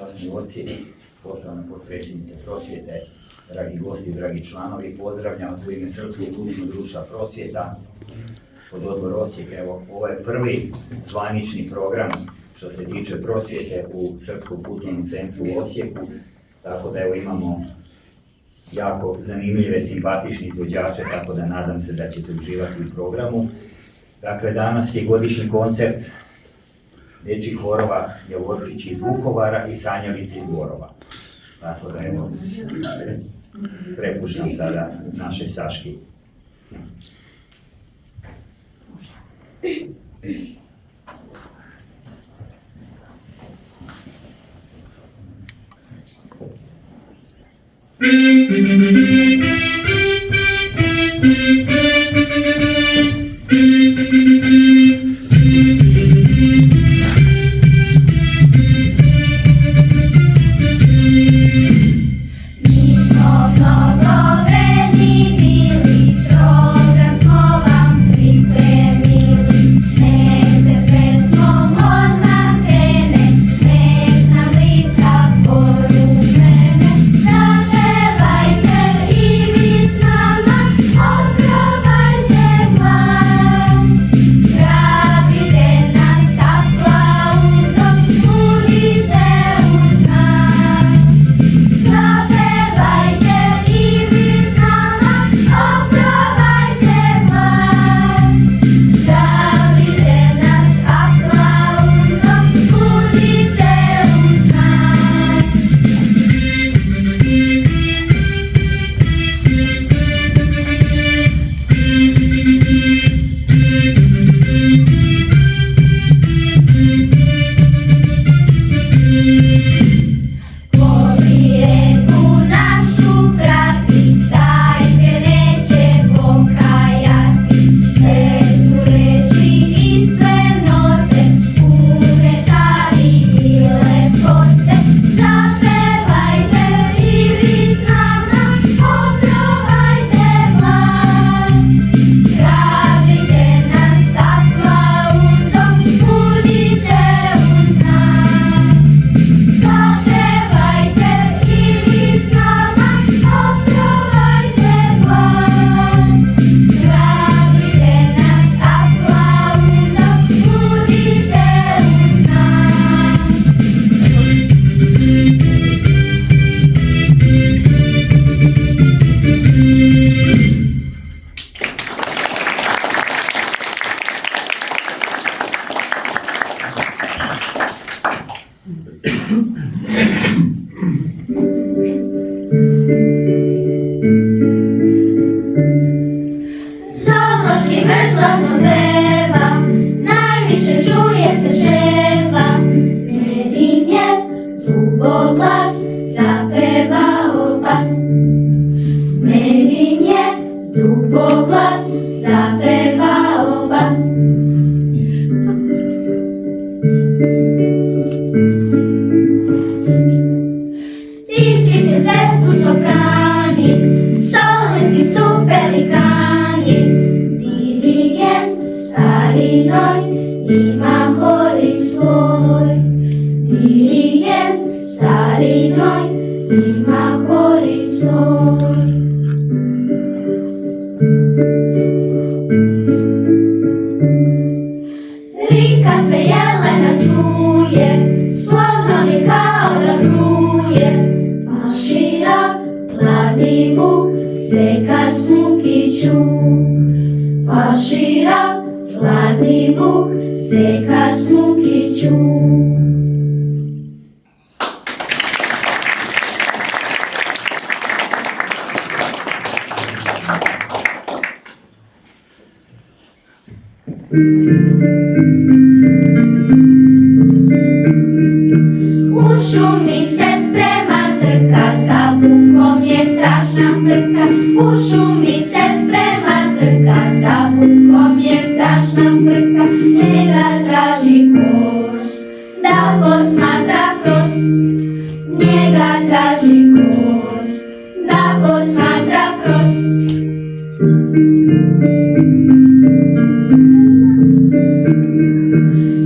časni oci, poštovana potpredsjednice prosvjete, dragi gosti, dragi članovi, pozdravljam vas u ime Srpskog kulturnog društva prosvjeta od odbora Osijek. Evo, ovo je prvi zvanični program što se tiče prosvjete u Srpskom kulturnom centru u Osijeku, tako da evo imamo jako zanimljive, simpatični izvođače, tako da nadam se da ćete uživati u programu. Dakle, danas je godišnji koncert dječjih horova Javorčić iz Vukovara i Sanjavice iz Borova. Tako da evo, prepuštam sada naše Saški.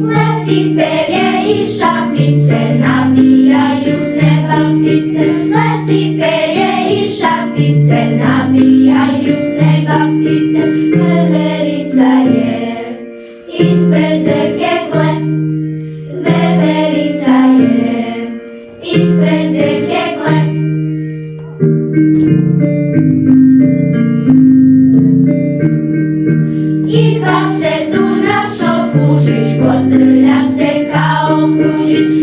Leti perje i šapice nabijaju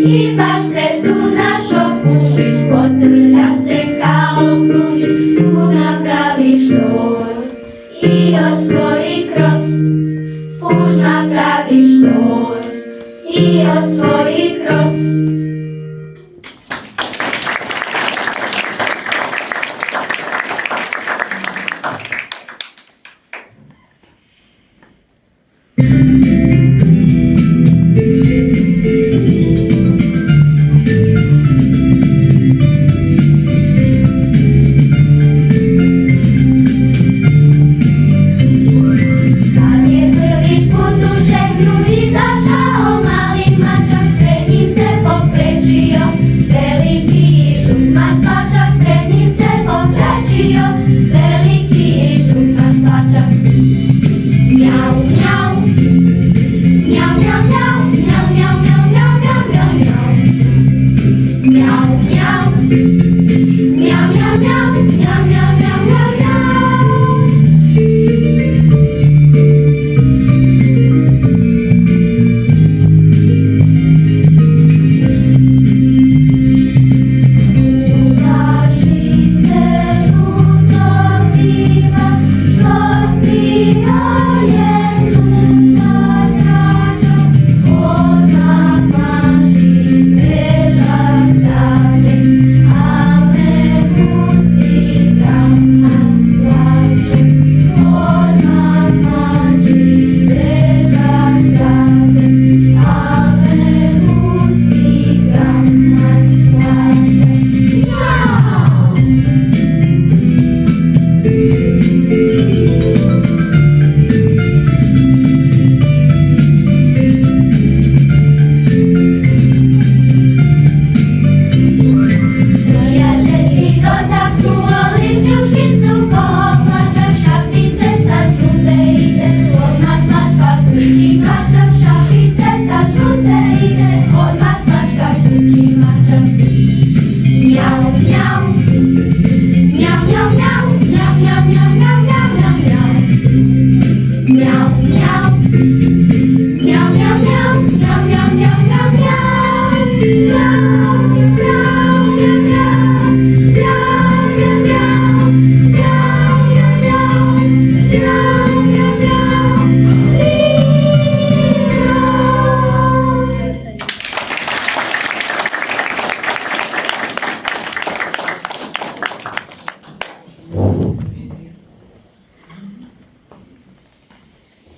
I baš se tu našo pušiš, kotrlja se kao kružiš, puž napraviš štos i osvoji kroz. Puž napraviš štos i osvoji kroz.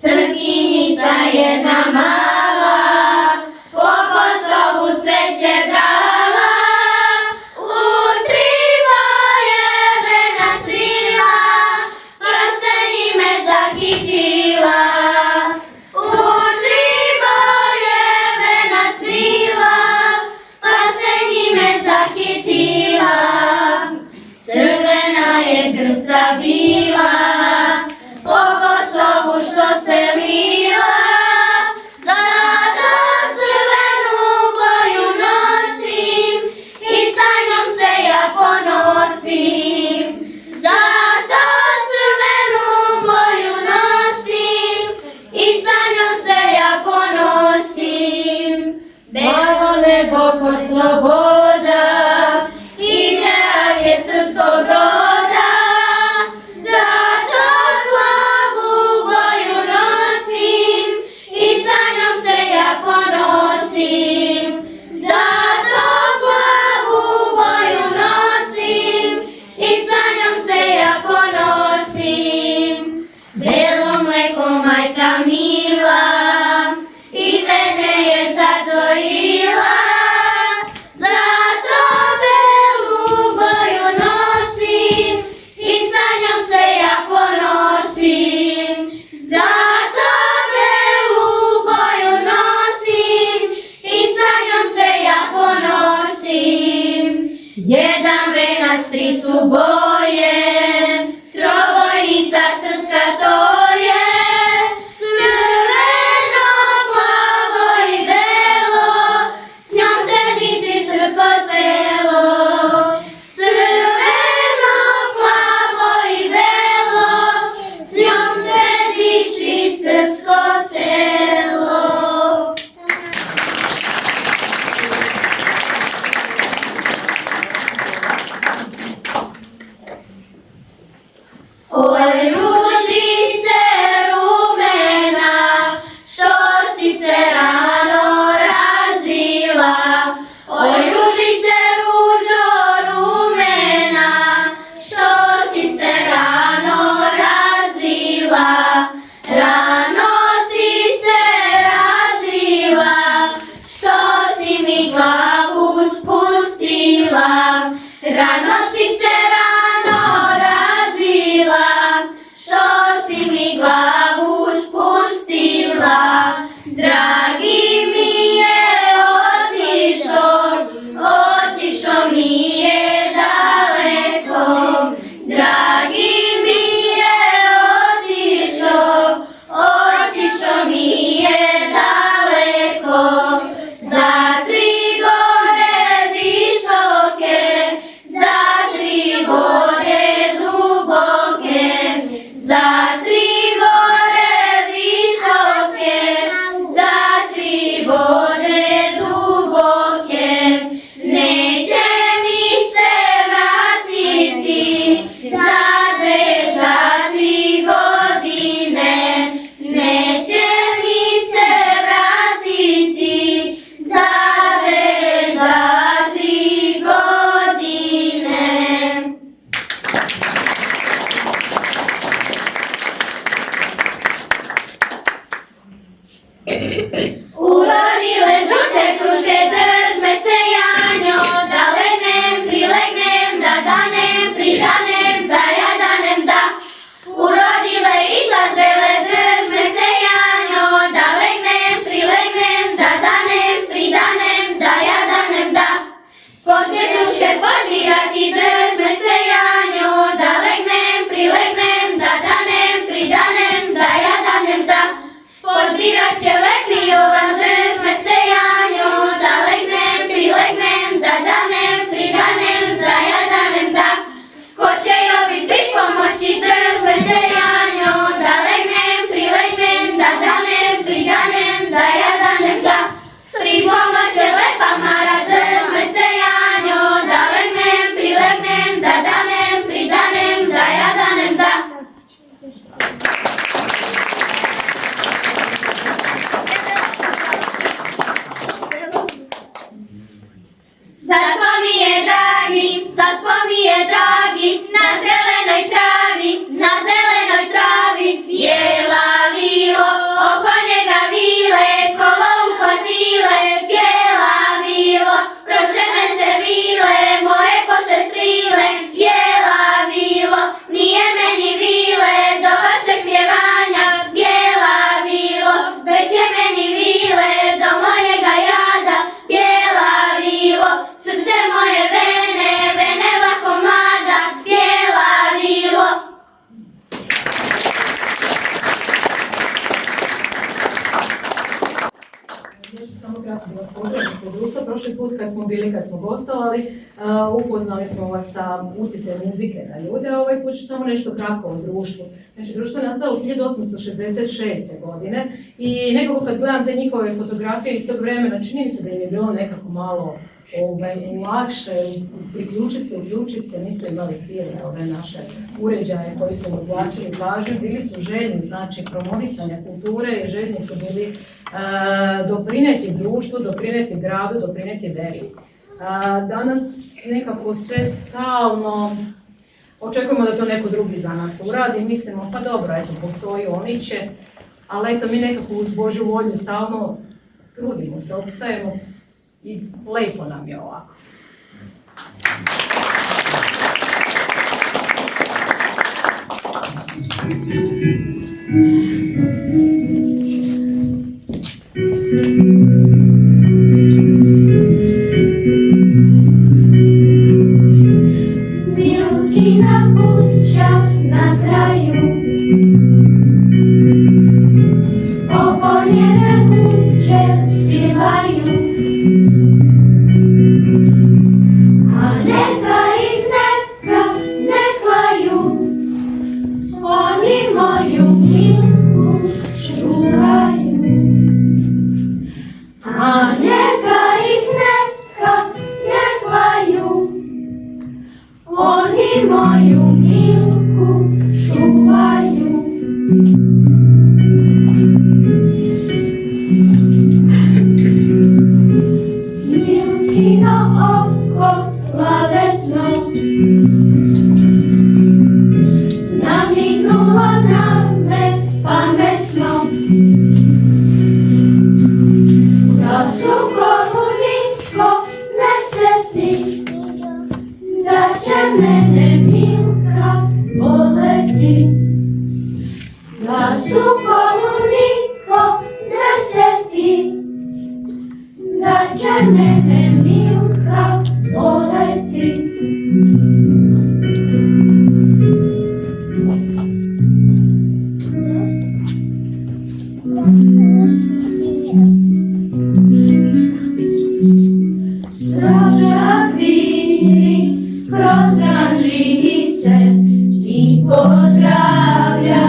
Srpinjica jedna mala, po Kosovu cveće brala, u tri boje vena cvila, pa se njime zakitila. U tri boje vena cvila, pa se njime zakitila. Crvena je grca bila, po Kosovu što se lila, zato crvenu boju nosim i sa njom se ja ponosim. Zato crvenu boju nosim i sa njom se ja ponosim. Belo nebo kod sloboda, ideal je srpskog roda, zato plavu boju nosim i sa njom se ja ponosim. Zato plavu boju nosim i sa njom se ja ponosim. Belo mleko majka mila i mene je zadojila, zato belu boju nosim i sa njom se ja ponosim. Zato belu boju nosim i sa njom se ja ponosim. Jedan venac, tri su boje, trobojnica srpska to je. Crveno, plavo i belo, s njom se diči srpsko celo. Crveno, plavo i belo, s njom se diči srpsko celo. spustila, rano si se rano razvila, što si mi glavu spustila. Dragi mi je otišo mi je daleko. Dragi mi je otišo mi je daleko. Za tri gore visoke, za tri vode duboke, za tri gore visoke, za tri vode duboke. Neće mi se vratiti za tri godine. Neće mi se vratiti za tri godine. Urodile žute kruške, držme se Janjo, da legnem, prilegnem, da danem, pridanem, da jadanem, da. Urodile i sazrele, držme se Janjo, da legnem, prilegnem, da danem, pridanem, da jadanem, da. Poče kruške podbirati, držme se Janjo, da legnem, prilegnem, da danem, pridanem, da jadanem, da. Podbirat će letni Jovan, držme se Janjo, da legnem, prilegnem, da danem, pridanem, da jadanem, da. Ko će Jovi pripomoći, držme se Janjo, da legnem, prilegnem, da danem, pridanem, da jadanem, da. Pripomoće lepa Mara, držme se Janjo, da legnem, prilegnem, da danem, pridanem, da jadanem, da. Zaspo mi je dragi, na zelenoj travi, bijela vilo, oko njega vile, kolo uhvatile, bijela vilo, prošle me se vile, moje kose strile, bijela vilo, nije meni vile, do vašeg pjevanja, bijela vilo, već je meni vile, do mojega jada, bijela vilo, srce moje vene lako mlada, bijela vilo. Ja ću samo kratko da vas pozdravim ispred društva. Prošli put kad smo gostovali, upoznali smo vas sa utjecajem muzike na ljude, ovaj put ću samo nešto kratko o društvu. Znači, društvo je nastalo 1866. godine i nekako kad gledam te njihove fotografije iz tog vremena, čini mi se da im je bilo nekako malo lakše uključiti se, nisu imali silne ove naše uređaje koji su im odvlačili pažnju, bili su željni, znači, promovisanja kulture i željni su bili doprinijeti društvu, doprinijeti gradu, doprinijeti veri. Danas nekako sve stalno očekujemo da to neko drugi za nas uradi, mislimo pa dobro, eto, postoji oni će, ali eto, mi nekako uz Božju volju stalno trudimo se, opstajemo i lepo nam je ovako. Milkina kuća na kraju, oko njene kuće silaju, a neka ih ne klaju, oni moju Milku čuvaju. A neka ih ne klaju, oni moju Milku čuvaju. Milkino oko plavetno namignulo na me pametno, da su kolu nitko ne seti, Stražak viri kroz rančice i pozdravlja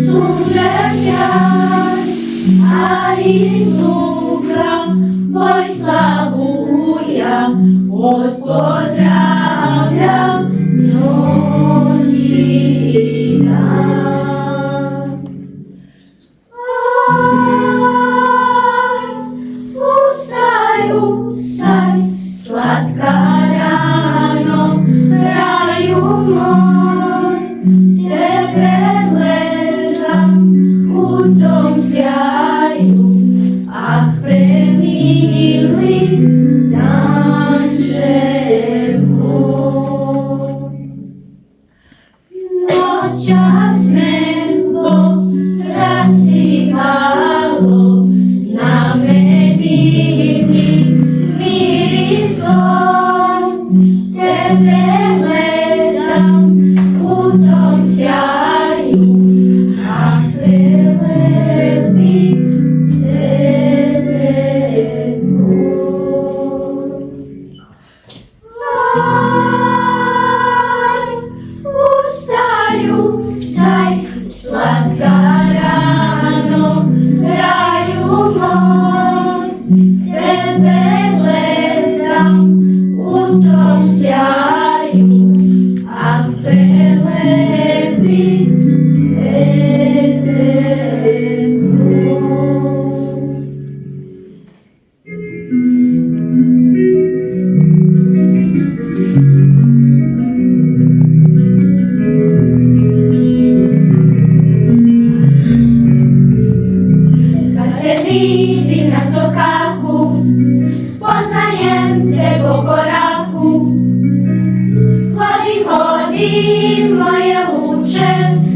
sunčev sjaj, a iz luka vojska buja od pozdravlja noć i dan. Ustaj, ustaj, slatka rano, raju moj, tebe gledam u tom sjaju, ah premili danče moj. Noćas nebo zasipalo, na medini mirisom, tebe gledam u tom sjaju, a prelepi cvete moj. Ustaj, ustaj, slatka rano, raju moj, tebe gledam u tom sjaju, ah prelepi cvete moj. Kad te vidim na sokaku, poznajem te po koraku. Hodi, hodi, moje luče,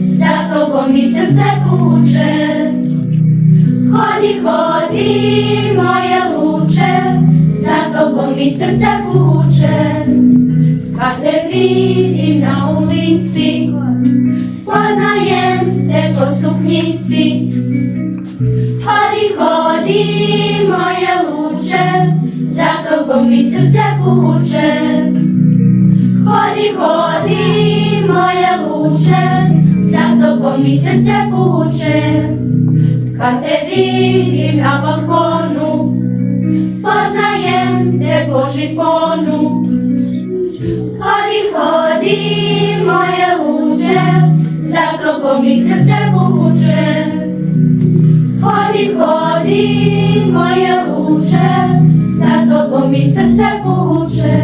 za tobom mi srce kuče. Hodi, hodi, moje luče, za tobom mi srce kuče. Kad te vidim na ulici, poznajem te po suknjici. Hodi, hodi, moje luče, za tobom mi srce puče. Hodi, hodi, moje luče, za tobom mi srce puče. Kad te vidim na balkonu, poznajem te po žiponu. Hodi, hodi, moje luče, za tobom mi srce puče. Hodi, hodi, moje luče, za tobom mi srce puče.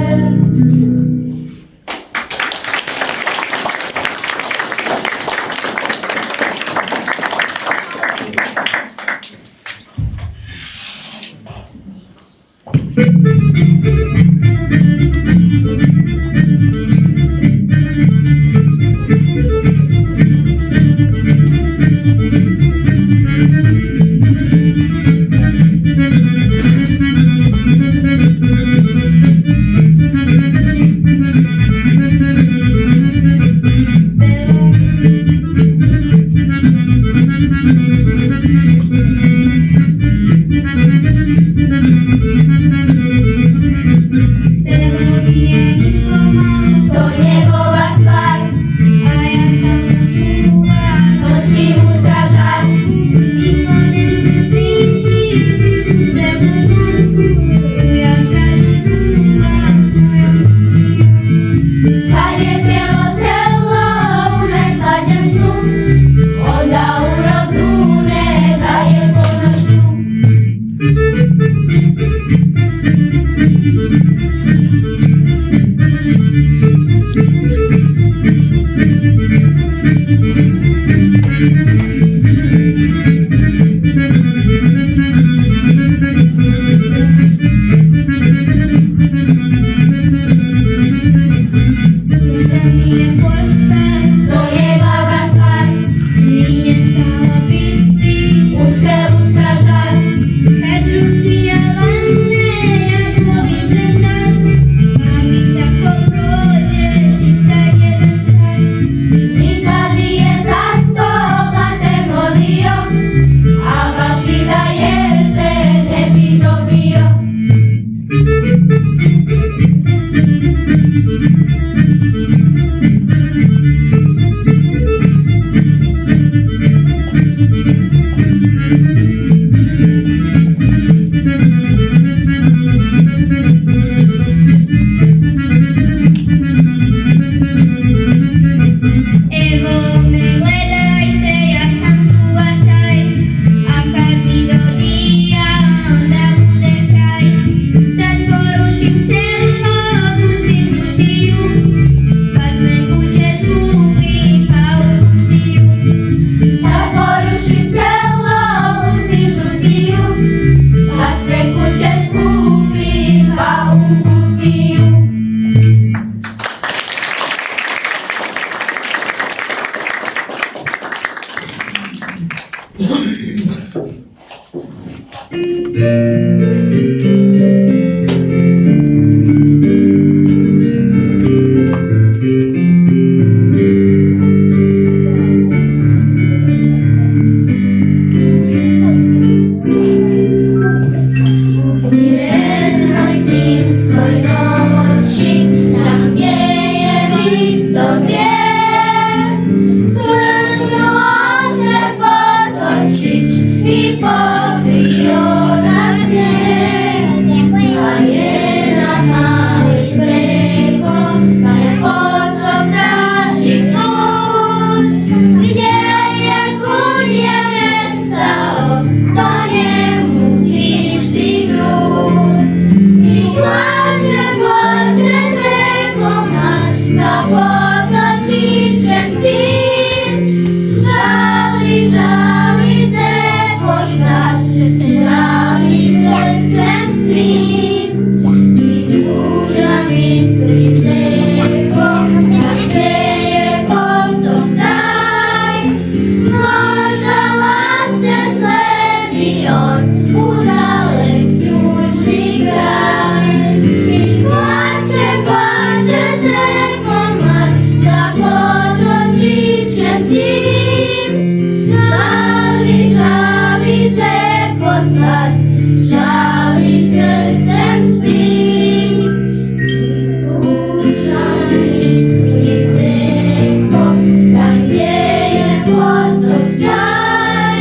porušim selo, pustim žutiju, pa sve kuće skupim pa u kutiju. Da porušim selo, pustim žutiju, pa sve kuće skupim pa u kutiju. Jednoj zimskoj noći, tam gdje je visok brijeg, smrznula se potočić i pokrio ga snijeg. A jedan mali zreko, taj potok traži svud, gdje je kud je nestao, to njemu tišti grud. I plače, plače zreko mlad za potočićem tim. Žali, žali zreko sad, žali srcem svim. I tužan misli zreko, a gdje je potok taj, možda lase sledi on u dalek južni kraj. I plače, plače zreko mlad za potočićem tim. Žali, žali zreko sad, žali srcem svim. Tužan misli zreko, tam gdje je potok taj,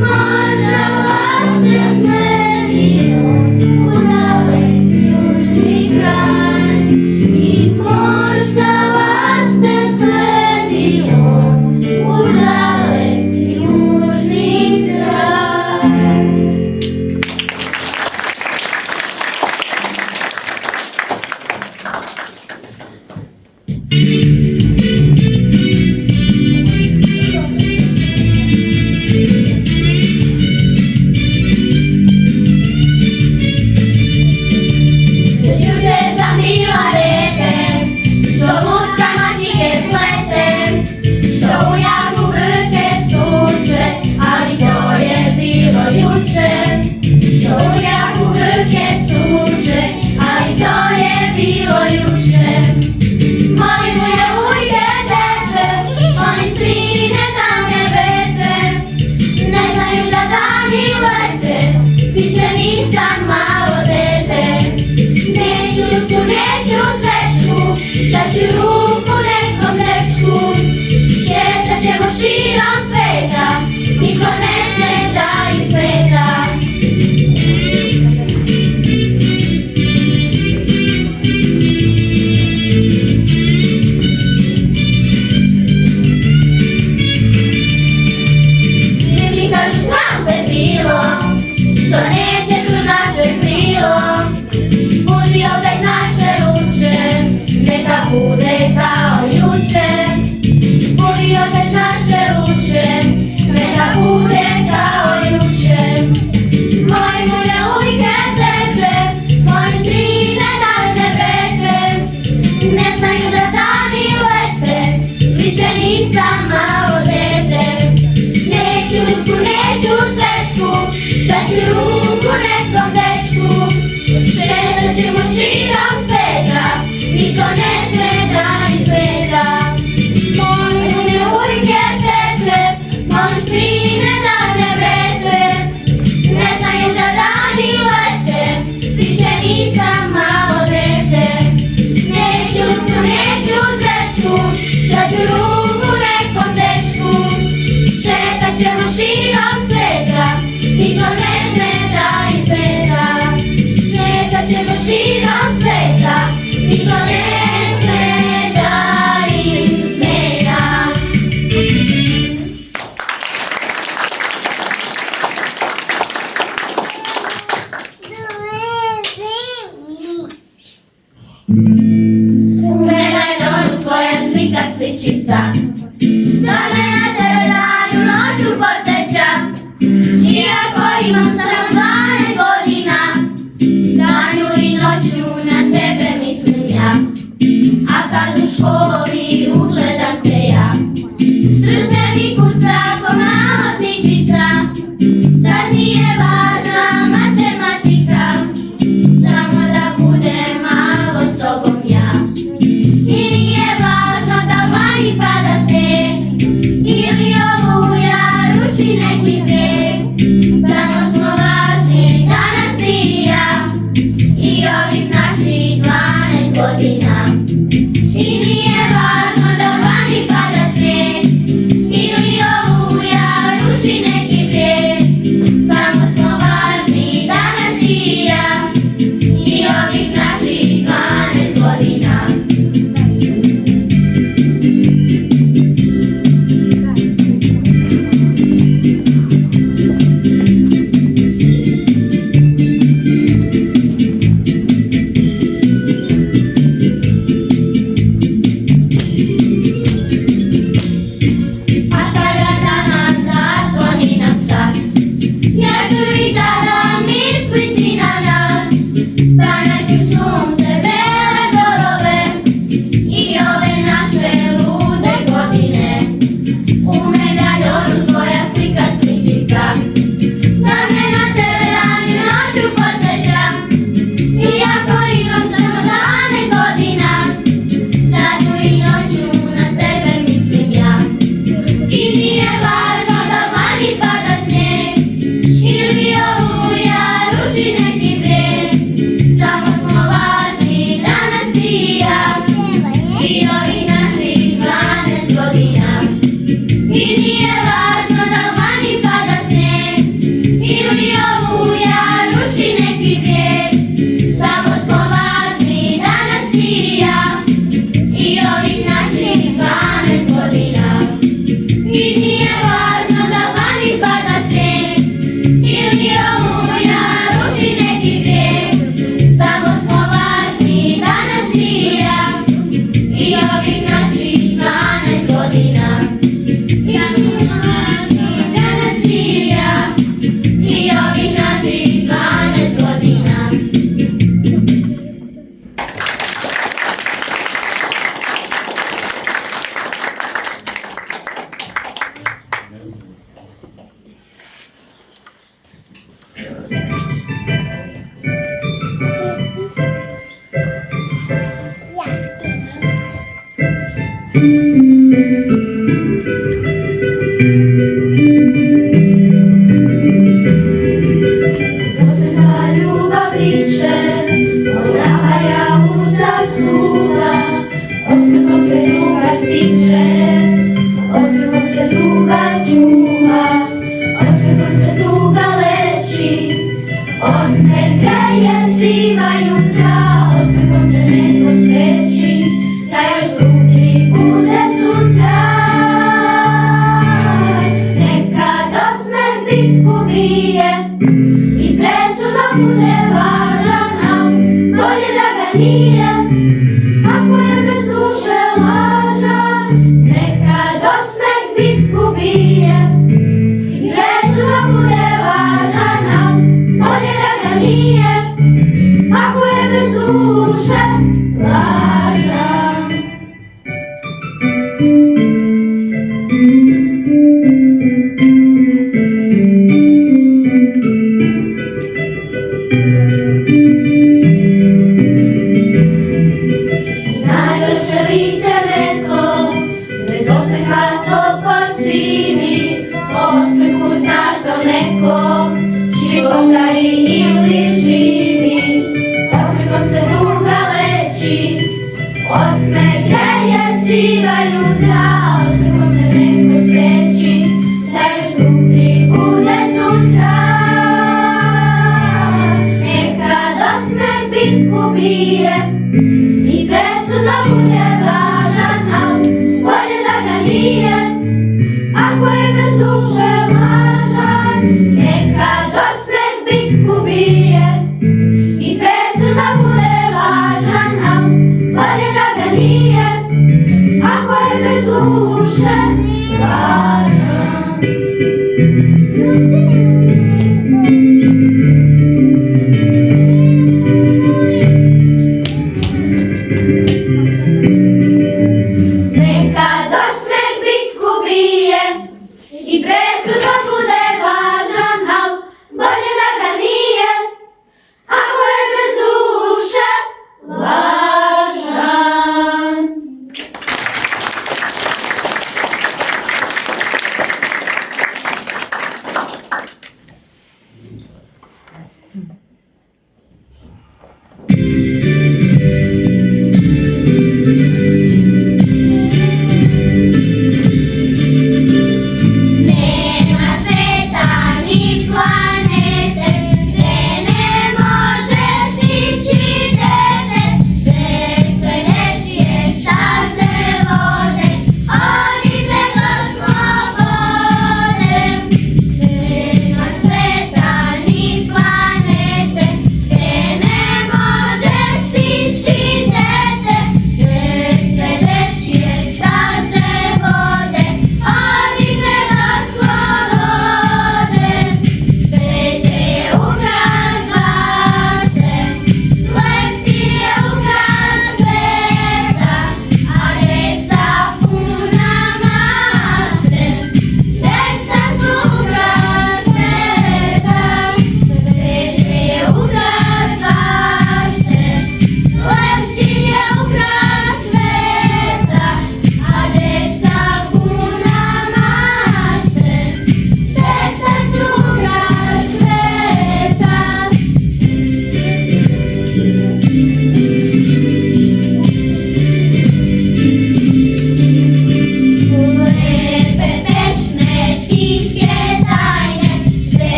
možda lase sledi on u dalek južni kraj. I možda laste sledi on u dalek južni kraj. Još jučer sam bila dete, što lutkama tike pletem, što u jaku brke suče, ali to je bilo juče. Što u jaku brke suče, ali to je bilo juče. Moji moje ujke teče, oni trine da me vreće, ne znaju da dani lete, više nisam malo dete. Neću ljutku, neću zvešku, daću ruku nekom dečku. Šetat ćemo širom sveta, niko ne sme da ih smeta. Živni kažu sram te bilo, što nećeš u naše krilo. Budi opet naše luče, neka bude U medaljonu tvoja slika sličica, da me na tebe danju noću podsjeća. Iako imam samo 12 godina, danju i noću na tebe mislim ja. A kad u školi ugledam te ja, srce mi kuca ko mala ptičica. Tad nije važna matematika, samo da budem malo s tobom ja. I nije važno da vani pada snijeg ili oluja ruši neki brijeg. Samo smo važni danas ti i ja i ovih naših 12 godina. I nije važno da vani pada snijeg ili oluja ruši neki brijeg. Samo smo važni danas ti i ja i ovih naših 12 godina. A kada danas zazvoni nam čas, ja ću i tada misliti na nas. Sanjat ću sunce, bele brodove i ove naše lude godine. U medaljonu tvoja slika sličica, da me na tebe danju noću podsjeća. Iako imam samo 12 godina, danju i noću na tebe mislim ja. I nije važno da vani pada snijeg ili oluja ruši neki brijeg. Samo smo važni danas ti i ja i ovih naših 12 godina. I nije važno da vani pada snijeg ili oluja ruši neki brijeg. Samo smo važni danas ti i ja i ovih naših 12 godina. I nije važno da vani pada snijeg ili oluja ruši neki brijeg. Samo smo važni danas ti i ja i ovih naših 12 godina. Samo smo važni danas ti i ja i ovih naših 12 godina. Zosna ljubav priče, odaja usta suda, osmehom se druga stiče, osmehom se druga čuva, osmehom se druga leči, osmeh greje siva jutra, osmehom se neko spreči, da još drugi bude sutra. Nekad osmeh bitku bije i presudom bude važan, a bolje da ga nije, ako je bez duše lažan. Nekad osmeh bitku bije i presudom bude važan, a bolje da ga nije, ako je bez duše lažan. Najljepše lice metko, bez osmeha so pasivni, osmehu znaš da neko životari ili živi. Osmehom se duga leči, osmeh greje siva jutra, osmehom se neko spreči, da još drugi bude sutra. Nekad osmeh bitku bije i presudno bude važan, a bolje da ga nije, ako je bez duše lažan. Nekad osmeh bitku bije i presudno bude važan, a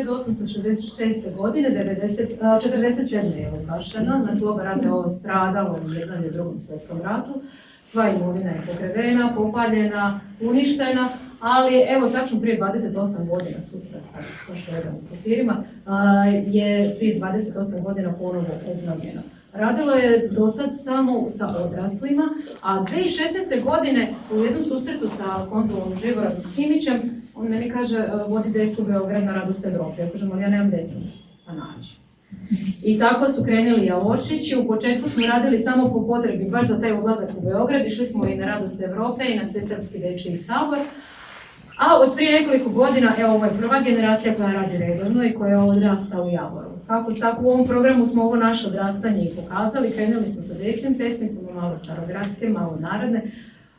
1866. godine, 47. je ugašena, znači u oba rata je ovo stradalo u jednom i u drugom svjetskom ratu. Sva imovina je pokradena, popaljena, uništena, ali evo tačno prije 28 godina, sutra sad, to što gledam u papirima, je prije 28 godina ponovo obnovljena. Radilo je do sad stalno sa odraslima, a 2016. godine u jednom susretu sa konzulom Živoradom Simićem, on meni kaže, vodi decu u Beograd na radost Evrope. Ja kažem, ali ja nemam decu, pa nađi. I tako su krenuli Javorčići. U početku smo radili samo po potrebi, baš za taj odlazak u Beograd. Išli smo i na radost Evrope i na Svesrpski dečiji sabor. A od prije nekoliko godina, evo, ovo je prva generacija koja radi redovno i koja odrasta u Javoru. Kako tako u ovom programu smo ovo naše odrastanje i pokazali. Krenuli smo sa dečjim pesmicama, malo starogradske, malo narodne,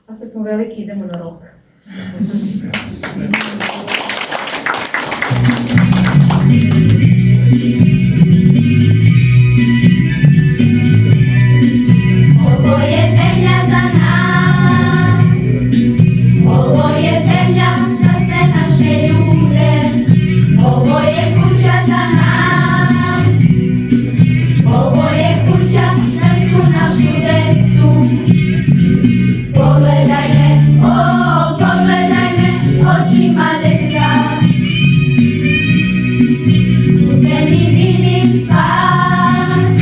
a sad smo veliki, idemo na rock. Ovo je zemlja za nas, ovo je zemlja za sve naše ljude, ovo je kuća za nas, ovo je kuća za svu našu decu. Pogledaj me, pogledaj me očima deca, u zemlji vidim spas.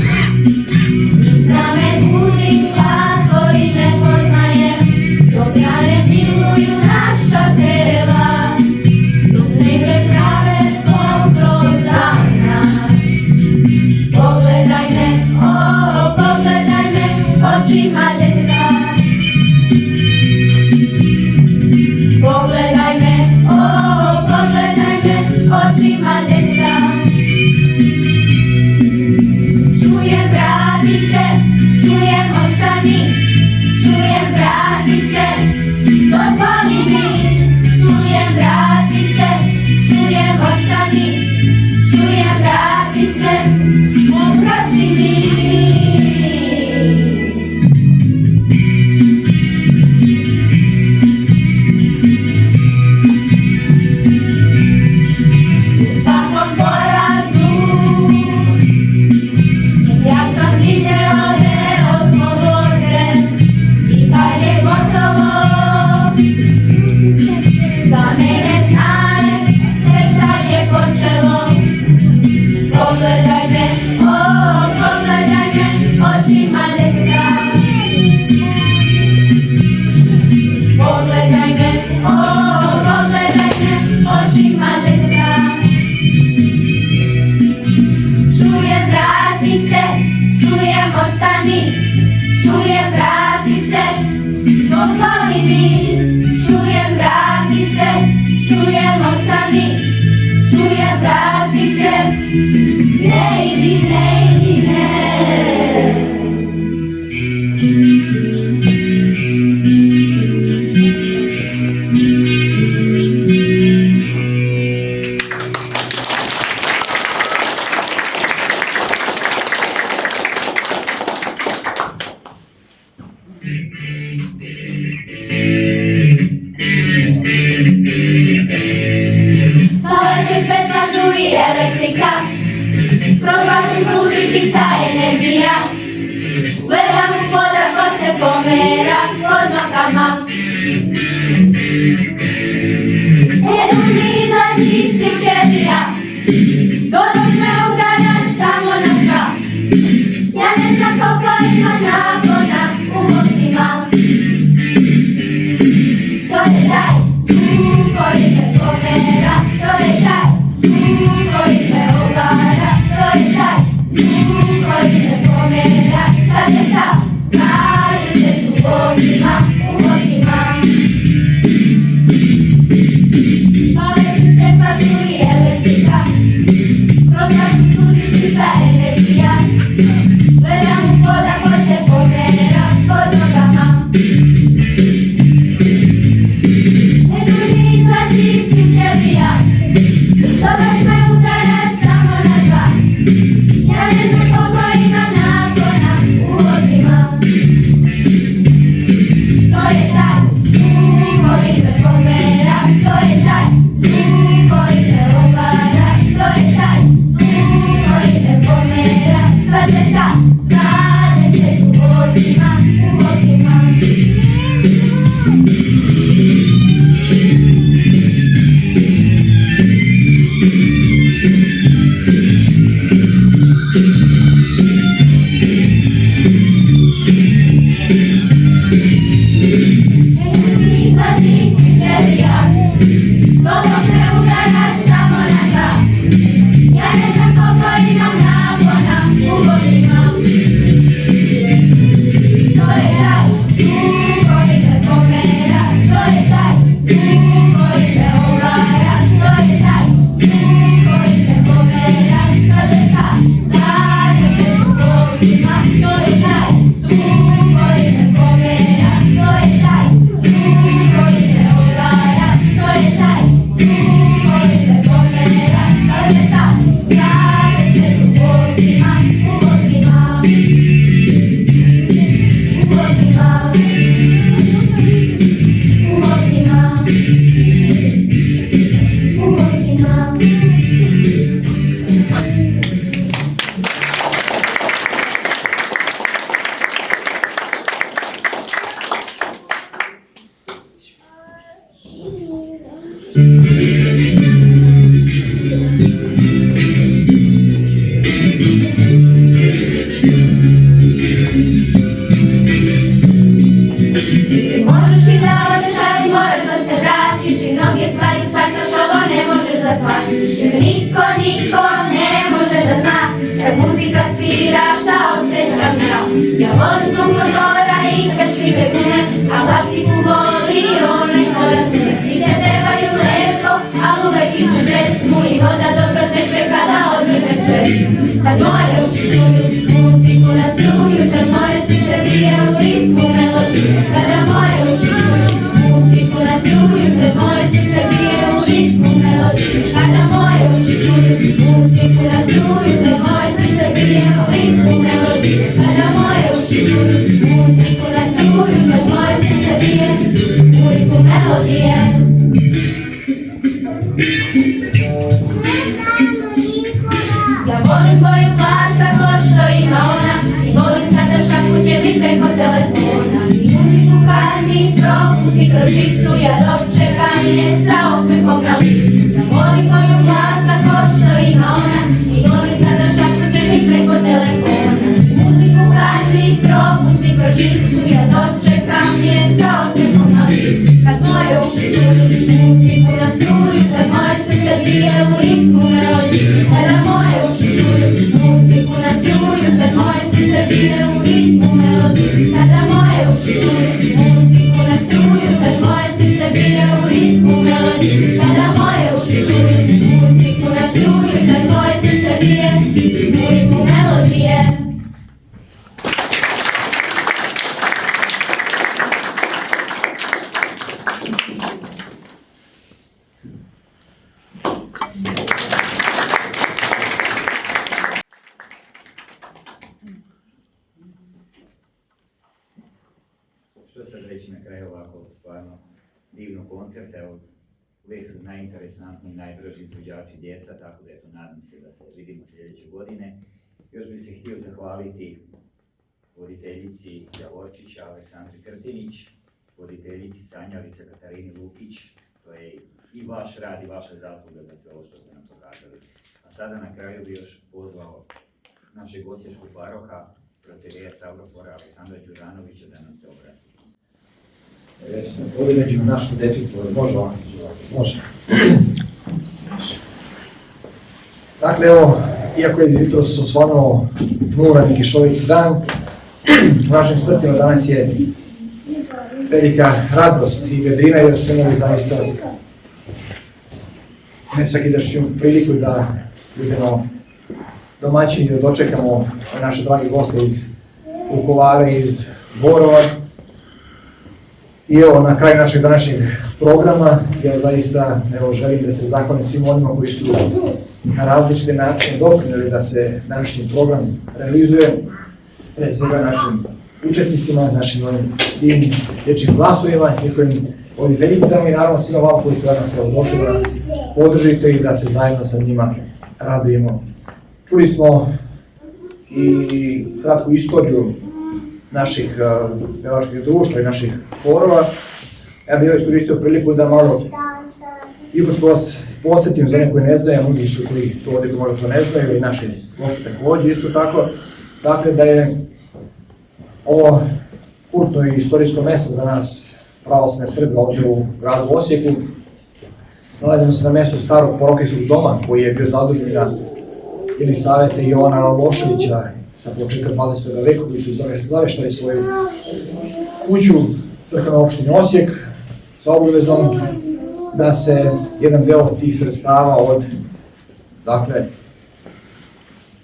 Same budi glas koji ne poznajem, dok rane miluju naša tela, dok zemlje prave dobro za nas. Pogledaj me, pogledaj me očima deca. Pogledaj me, pogledaj me očima deca. Čujem, vrati se, čujem, ostani, čujem, vrati se, dozvoli mi. Čujem, vrati se, čujem, ostani, čujem, vrati se, oprosti mi. U svakom porazu ja sam video deo slobode i kad je gotovo, za mene znanje tek kad je počelo. Pogledaj me, pogledaj me očima deca. Pogledaj me, pogledaj me očima deca. Čujem, vrati se, čujem, ostani, čujem, vrati se, dozvoli mi. Čujem, vrati se, čujem, ostani, čujem, vrati se, ne idi, ne idi, ne. propusti kroz žicu, ja dočekam je sa osmehom na licu. Ja volim moju glasa ko što ima ona i volim kada šapće mi preko telefona. Muziku kad mi propusti kroz žicu, ja dočekam je sa osmehom na licu. Kad moje uši čuju muziku na struju, kad moje srce bije u ritmu melodiju. Kada moje uši čuju muziku na struju, kad moje srce bije u ritmu melodiju. Kada moje uši čuju muziku na struju, kad moje srce bije u ritmu melodiju. Kada moje uši čuju muziku na struju, kad moje srce bije u ritmu melodije. Što sad reći na kraju ovako stvarno divno koncert, evo uvijek su najinteresantniji i najbrži izvođači djeca, tako da eto nadam se da se vidimo sljedeće godine. Još bih se htio zahvaliti voditeljici Javorčića, Aleksandri Krtinić, voditeljici Sanjalice Katarini Lukić, to je i vaš rad i vaša zasluga za sve ovo što ste nam pokazali. A sada na kraju bih još pozvao našeg osječkog paroha, protereja Stavropora Aleksandra Đuranovića da nam se obrati. Ovdje među našu dečicu, može ovako? Može. Dakle, evo, iako je jutros osvanuo nuran i kišovit dan, u našim srcima danas je velika radost i vedrina jer smo imali zaista nesvakidašnju priliku da budemo domaćini, da dočekamo naše dragi goste iz Vukovara i iz Borova. I evo, na kraju našeg današnjeg programa, ja zaista želim da se zahvalim svim onima koji su na različite načine doprinijeli da se današnji program realizuje, pre svega našim učesnicima, našim divnim dječjim glasovima, njihovim voditeljicama i naravno svima vama koji su danas došli da nas podržite i da se zajedno sa njima radujemo. Čuli smo i kratku istoriju naših pevačkih društva i naših horova. Ja bih iskoristio priliku da malo ipak vas podsjetim za one koji ne znaju, a mnogi su koji to ovdje možda to ne znaju i naši gosti također isto tako. Dakle, da je ovo kultno i istorijsko mjesto za nas pravoslavne Srbe ovdje u gradu Osijeku. Nalazimo se na mjestu starog parohijskog doma koji je bio zadužen na Jelisavete i Jovana Loševića sa početka 20. veka koji su zaveštali svoju kuću crkvena opštine Osijek sa obavezom da se jedan deo tih sredstava od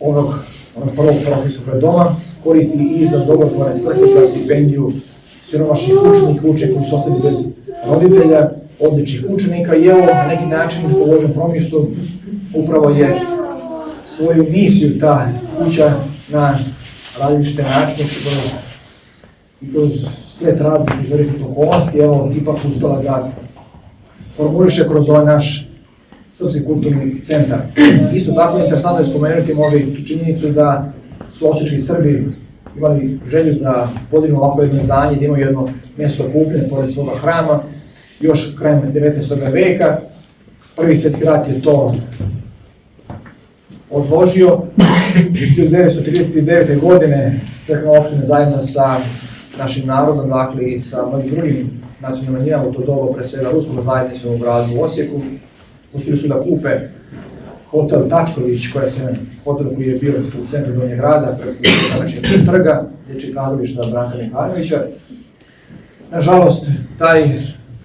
onog prvog parohijskog doma koristi i za dobrotvorne svrhe, za stipendiju siromašnih učenika, učenika koji su ostali bez roditelja, odličnih učenika i evo na neki način po Božjem promisu upravo je svoju misiju ta kuća na različite načine i kroz splet raznih istorijskih okolnosti, evo ipak uspjela da formuliše kroz ovaj naš srpski kulturni centar. Isto tako interesantno je spomenuti možda i činjenicu da su osječki Srbi imali želju da podignu ovako jedno zdanje, da imaju jedno mjesto okupljene pored svoga hrama, još krajem 19. veka. Prvi svjetski rat je to odložio. 1939. godine crkvena opština zajedno sa našim narodom, dakle i sa mnogim drugim nacionalnim manjinama, u to doba pre svega ruskom zajednicom u gradu Osijeku, uspjeli su da kupe hotel Tačković, hotel koji je bio u centru Donjeg grada, preko današnjeg trga, dječjeg kazališta Branka Mihajlovića. Nažalost, taj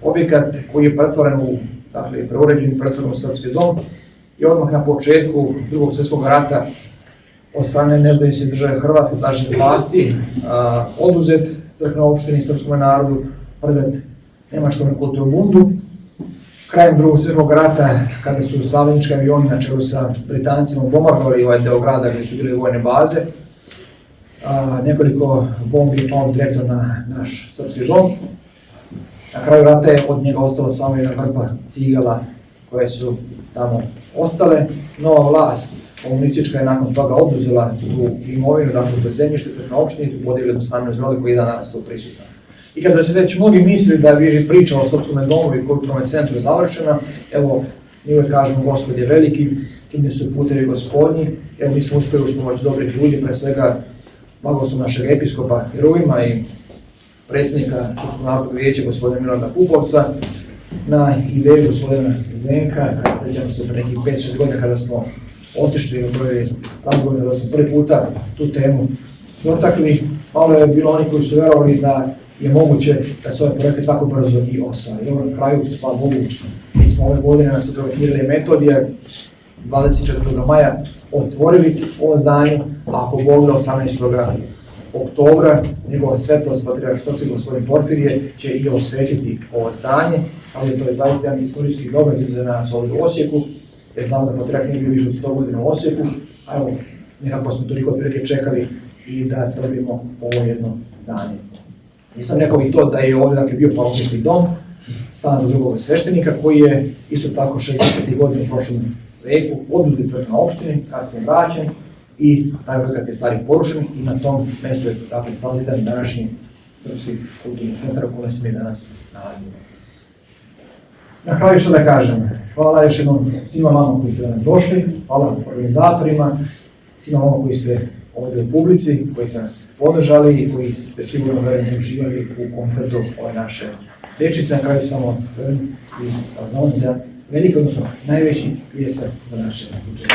objekat koji je pretvoren u, dakle, preuređen i pretvoren u srpski dom, i odmah na početku Drugog svjetskog rata od strane nezavisne države Hrvatske, tadašnje vlasti, oduzet crkvenoj opštini i srpskom narodu, predat Nemačkom Kulturbundu. Krajem Drugog svjetskog rata, kada su saveznički avioni na čelu sa Britancima bombardovali ovaj deo grada gdje su bile vojne baze, nekoliko bombi je palo direktno na naš srpski dom. Na kraju rata je od njega ostalo samo jedna hrpa cigala koje su tamo ostale. Nova vlast komunistička je nakon toga oduzela tu imovinu, dakle to zemljište crkvene opštine i tu podigli jednu stambenu zgradu koja je danas tu prisutna. I kada se već mnogi misli da je priča o Srpskom domu i kulturnom centru je završena, evo, mi uvijek kažemo Gospod je veliki, čudni su putevi Gospodnji, evo mi smo uspjeli uz pomoć dobrih ljudi, pre svega blagoslov našeg episkopa Herujima i predsjednika Srpskog narodnog vijeća gospodina Milorada Pupovca, na ideju gospodina Zdenka, kada sjećamo se pre nekih 5-6 godina kada smo otišli u broj razgovora, da smo prvi puta tu temu dotakli, malo je bilo oni koji su vjerovali da je moguće da se ovaj projekat tako brzo i ostvari. Evo na kraju, hvala Bogu, mi smo ove godine na Svetog Kirila i Metodija 24. maja otvorili ovo zdanje, a ako Bog da 18. oktobra njegova svetlost patrijarh Srpski gospodin Porfirije će i osvetiti ovo zdanje, ali to je zaista jedan istorijski događaj za nas ovdje u Osijeku, jer znamo da patrijarh nije bio više od 100 godina u Osijeku, a evo, nekako smo toliko otprilike čekali i da dobijemo ovo jedno zdanje. Nisam rekao i to da je ovdje dakle, bio parohijski dom, stan za drugog sveštenika, koji je isto tako 60. godina u prošlom veku oduzet crkvena opštine, kasnije vraćen i taj objekat je stari porušen i na tom mjestu je dakle, sazidan današnji Srpski kulturni centar u kojem se mi danas nalazimo. Na kraju što da kažem, hvala još jednom svima vama koji ste danas došli, hvala organizatorima, svima vama koji ste ovdje u publici, koji ste nas podržali i koji ste sigurno verujem uživali u koncertu ove naše dečice. Na kraju samo i znamo da veliki, odnosno najveći pljesak za naše učenike.